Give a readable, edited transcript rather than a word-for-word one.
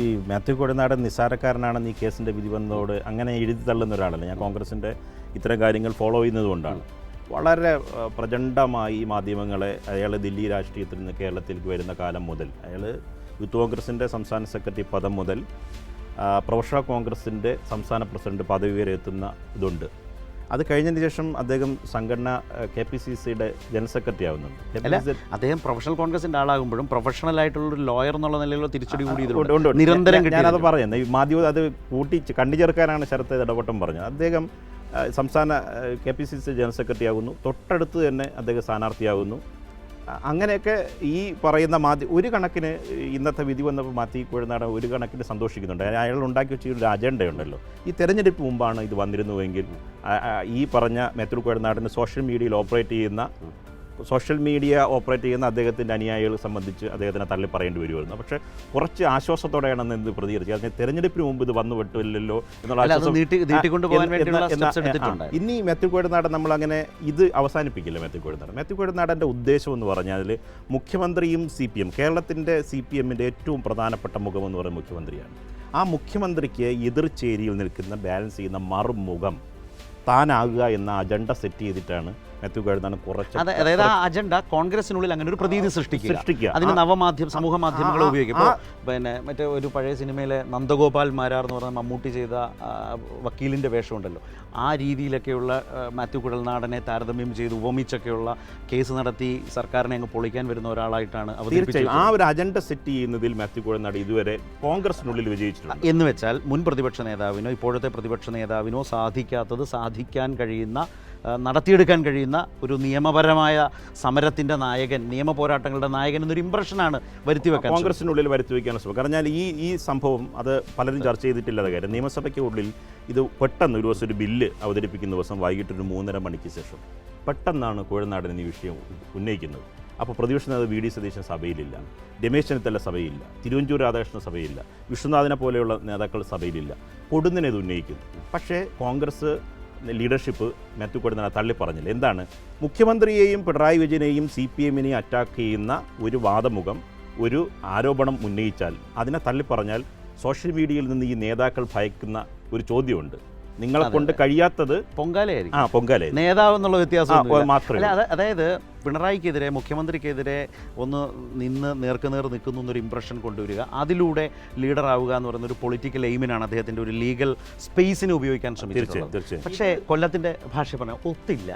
ഈ മാത്യു കൊഴുനാടൻ നിസ്സാരക്കാരനാണെന്ന് ഈ കേസിൻ്റെ വിധി വന്നതോട് അങ്ങനെ എഴുതി തള്ളുന്ന ഒരാളല്ല. ഞാൻ കോൺഗ്രസിൻ്റെ ഇത്തരം കാര്യങ്ങൾ ഫോളോ ചെയ്യുന്നതുകൊണ്ടാണ്. വളരെ പ്രചണ്ഡമായി ഈ മാധ്യമങ്ങളെ അയാൾ ദില്ലി രാഷ്ട്രീയത്തിൽ നിന്ന് കേരളത്തിലേക്ക് വരുന്ന കാലം മുതൽ അയാൾ യൂത്ത് കോൺഗ്രസിൻ്റെ സംസ്ഥാന സെക്രട്ടറി പദം മുതൽ പ്രൊഫഷണൽ കോൺഗ്രസിൻ്റെ സംസ്ഥാന പ്രസിഡന്റ് പദവി വരെ എത്തുന്ന ഇതുണ്ട്. അത് കഴിഞ്ഞതിന് ശേഷം അദ്ദേഹം സംഘടന KPCCയുടെ ജനറൽ സെക്രട്ടറി ആവുന്നുണ്ട്. അദ്ദേഹം പ്രൊഫഷണൽ കോൺഗ്രസിൻ്റെ ആളാകുമ്പോഴും പ്രൊഫഷണൽ ആയിട്ടുള്ള ഒരു ലോയർ എന്നുള്ള നിലയിലുള്ള തിരിച്ചടി കൂടി നിരന്തരം ഞാനത് പറയുന്നത് ഈ മാധ്യമം അത് കണ്ടു ചേർക്കാനാണ് ശരത്ത് ഇടപെട്ടം പറഞ്ഞത്. അദ്ദേഹം സംസ്ഥാന KPCC ജനറൽ സെക്രട്ടറി ആകുന്നു, തൊട്ടടുത്ത് തന്നെ അദ്ദേഹം സ്ഥാനാർത്ഥിയാകുന്നു. അങ്ങനെയൊക്കെ ഈ പറയുന്ന ഒരു കണക്കിന് ഇന്നത്തെ വിധി വന്നപ്പോൾ മാത്യു കൊഴുനാടൻ ഒരു കണക്കിന് സന്തോഷിക്കുന്നുണ്ട്. അയാൾ ഉണ്ടാക്കി വെച്ച ഒരു അജണ്ടയുണ്ടല്ലോ. ഈ തെരഞ്ഞെടുപ്പ് മുമ്പാണ് ഇത് വന്നിരുന്നുവെങ്കിൽ ഈ പറഞ്ഞ മാത്യു കൊഴുനാടന് സോഷ്യൽ മീഡിയ ഓപ്പറേറ്റ് ചെയ്യുന്ന അദ്ദേഹത്തിൻ്റെ അനുയായികളെ സംബന്ധിച്ച് അദ്ദേഹത്തിനെ തള്ളി പറയേണ്ടി വരുമായിരുന്നു. പക്ഷേ കുറച്ച് ആശ്വാസത്തോടെയാണ് ഇത് പ്രതികരിച്ചത്. അതിന് തെരഞ്ഞെടുപ്പിന് മുമ്പ് ഇത് വന്നു വിട്ടില്ലല്ലോ എന്നുള്ള ഇനി മാത്യു കൊഴുനാടൻ നമ്മളങ്ങനെ ഇത് അവസാനിപ്പിക്കില്ല. മാത്യു കൊഴുനാടൻ്റെ ഉദ്ദേശം എന്ന് പറഞ്ഞാൽ മുഖ്യമന്ത്രിയും CPM കേരളത്തിൻ്റെ CPMൻ്റെ ഏറ്റവും പ്രധാനപ്പെട്ട മുഖമെന്ന് പറയുന്നത് മുഖ്യമന്ത്രിയാണ്. ആ മുഖ്യമന്ത്രിക്ക് എതിർചേരിയിൽ നിൽക്കുന്ന ബാലൻസ് ചെയ്യുന്ന മറുമുഖം താനാകുക എന്ന അജണ്ട സെറ്റ് ചെയ്തിട്ടാണ് മാത്യു കൊഴുനാടൻ കുറച്ച് അതായത് ആ അജണ്ട കോൺഗ്രസിനുള്ളിൽ അങ്ങനെ ഒരു പ്രതീതി സൃഷ്ടിക്കുക. അതിന് സമൂഹ മാധ്യമങ്ങളെ ഉപയോഗിക്കും. ഇപ്പോൾ പിന്നെ മറ്റേ ഒരു പഴയ സിനിമയിലെ നന്ദഗോപാൽ മാരാർ എന്ന് പറഞ്ഞ മമ്മൂട്ടി ചെയ്ത വക്കീലിൻ്റെ വേഷമുണ്ടല്ലോ, ആ രീതിയിലൊക്കെയുള്ള മാത്യു കൊഴുനാടനെ താരതമ്യം ചെയ്ത് ഉപമിച്ചൊക്കെയുള്ള കേസ് നടത്തി സർക്കാരിനെ അങ്ങ് പൊളിക്കാൻ വരുന്ന ഒരാളായിട്ടാണ് തീർച്ചയായും ആ ഒരു അജണ്ട സെറ്റ് ചെയ്യുന്നതിൽ മാത്യു കൊഴുനാടൻ ഇതുവരെ കോൺഗ്രസിനുള്ളിൽ വിജയിച്ചിട്ടുണ്ട്. എന്ന് വെച്ചാൽ മുൻ പ്രതിപക്ഷ നേതാവിനോ ഇപ്പോഴത്തെ പ്രതിപക്ഷ നേതാവിനോ സാധിക്കാത്തത് സാധിക്കാൻ കഴിയുന്ന, നടത്തിയെടുക്കാൻ കഴിയുന്ന ഒരു നിയമപരമായ സമരത്തിൻ്റെ നായകൻ, നിയമ പോരാട്ടങ്ങളുടെ നായകൻ എന്നൊരു ഇംപ്രഷനാണ് വരുത്തിവെക്കാൻ കോൺഗ്രസിനുള്ളിൽ വരുത്തിവെക്കാനുള്ള ശ്രമം. കാരണം ഈ സംഭവം അത് പലരും ചർച്ച ചെയ്തിട്ടില്ലാത്ത കാര്യം. നിയമസഭയ്ക്കുള്ളിൽ ഇത് പെട്ടെന്ന് ഒരു ദിവസം ഒരു ബില്ല് അവതരിപ്പിക്കുന്ന ദിവസം വൈകിട്ട് ഒരു 3:30 മണിക്ക് ശേഷം പെട്ടെന്നാണ് കൊഴുനാടൻ ഈ വിഷയം ഉന്നയിക്കുന്നത്. അപ്പോൾ പ്രതിപക്ഷ നേതാവ് VD സതീശൻ സഭയിലില്ല, രമേശ് ചെന്നിത്തല സഭയിലില്ല, തിരുവഞ്ചൂർ രാധാകൃഷ്ണൻ സഭയിലില്ല, വിഷ്ണുനാഥിനെ പോലെയുള്ള നേതാക്കൾ സഭയിലില്ല. കൊടുന്നിനെ ഇത് ഉന്നയിക്കുന്നു. പക്ഷേ കോൺഗ്രസ് ലീഡർഷിപ്പ് മാത്യു കൊഴുനാടനെ തള്ളി പറഞ്ഞില്ല. എന്താണ്? മുഖ്യമന്ത്രിയെയും പിണറായി വിജയനെയും CPMനെയും അറ്റാക്ക് ചെയ്യുന്ന ഒരു വാദമുഖം, ഒരു ആരോപണം ഉന്നയിച്ചാൽ അതിനെ തള്ളിപ്പറഞ്ഞാൽ സോഷ്യൽ മീഡിയയിൽ നിന്ന് ഈ നേതാക്കൾ ഭയക്കുന്ന ഒരു ചോദ്യമുണ്ട്. നിങ്ങളെ കൊണ്ട് കഴിയാത്തത് പൊങ്കാലയായിരിക്കും. നേതാവ് എന്നുള്ള വ്യത്യാസം മാത്രമേ. അതായത് പിണറായിക്കെതിരെ, മുഖ്യമന്ത്രിക്കെതിരെ ഒന്ന് നിന്ന് നേർക്കുനേർ നിൽക്കുന്നു എന്നൊരു ഇംപ്രഷൻ കൊണ്ടുവരിക, അതിലൂടെ ലീഡറാവുക എന്ന് പറയുന്ന ഒരു പൊളിറ്റിക്കൽ എയിമിനാണ് അദ്ദേഹത്തിൻ്റെ ഒരു ലീഗൽ സ്പേസിനെ ഉപയോഗിക്കാൻ ശ്രമിച്ചത്. പക്ഷേ കൊല്ലത്തിൻ്റെ ഭാഷ പറഞ്ഞാൽ ഒത്തില്ല.